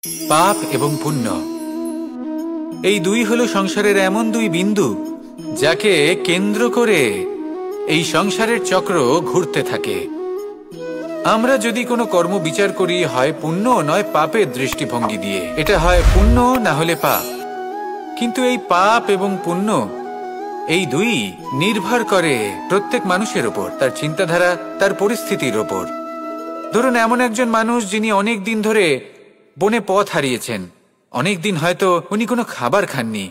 পাপ এবং পুণ্য এই দুই হলো সংসারের এমন দুই বিন্দু যাকে কেন্দ্র করে এই সংসারের চক্র ঘুরতে থাকে। আমরা যদি কোনো কর্ম বিচার করি, হয় পুণ্য নয় পাপের দৃষ্টিভঙ্গি দিয়ে, এটা হয় পুণ্য না হলে পাপ। কিন্তু এই পাপ এবং পুণ্য এই দুই নির্ভর করে প্রত্যেক মানুষের ওপর, তার চিন্তাধারা, তার পরিস্থিতির ওপর। ধরুন এমন একজন মানুষ যিনি অনেক দিন ধরে বনে পথ হারিয়েছেন, অনেক দিন হয়তো উনি কোনো খাবার খাননি।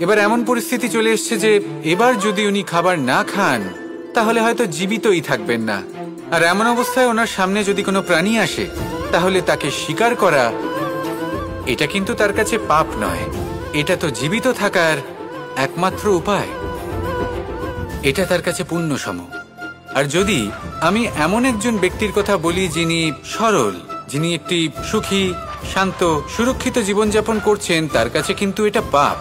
এবার এমন পরিস্থিতি চলে এসছে যে এবার যদি উনি খাবার না খান তাহলে হয়তো জীবিতই থাকবেন না। আর এমন অবস্থায় ওনার সামনে যদি কোনো প্রাণী আসে তাহলে তাকে শিকার করা, এটা কিন্তু তার কাছে পাপ নয়, এটা তো জীবিত থাকার একমাত্র উপায়, এটা তার কাছে পুণ্য সম। আর যদি আমি এমন একজন ব্যক্তির কথা বলি যিনি সরল, যিনি একটি সুখী, শান্ত, সুরক্ষিত জীবনযাপন করছেন, তার কাছে কিন্তু এটা পাপ।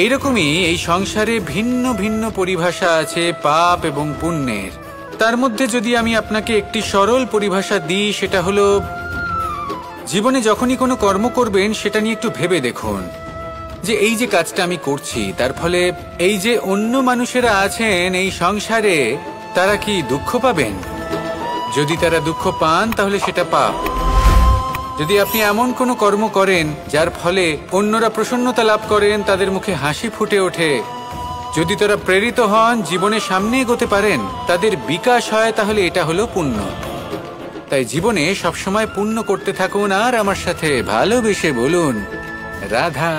এইরকমই এই সংসারে ভিন্ন ভিন্ন পরিভাষা আছে পাপ এবং পুণ্যের। তার মধ্যে যদি আমি আপনাকে একটি সরল পরিভাষা দিই, সেটা হলো জীবনে যখনই কোনো কর্ম করবেন সেটা নিয়ে একটু ভেবে দেখুন যে এই যে কাজটা আমি করছি তার ফলে এই যে অন্য মানুষেরা আছেন এই সংসারে, তারা কি দুঃখ পাবেন? যদি তারা দুঃখ পান তাহলে সেটা পাপ। যদি আপনি এমন কোনো কর্ম করেন যার ফলে অন্যরা প্রসন্নতা লাভ করেন, তাদের মুখে হাসি ফুটে ওঠে, যদি তারা প্রেরিত হন, জীবনে সামনে এগোতে পারেন, তাদের বিকাশ হয়, তাহলে এটা হলো পুণ্য। তাই জীবনে সবসময় পুণ্য করতে থাকুন আর আমার সাথে ভালোবেসে বলুন রাধা।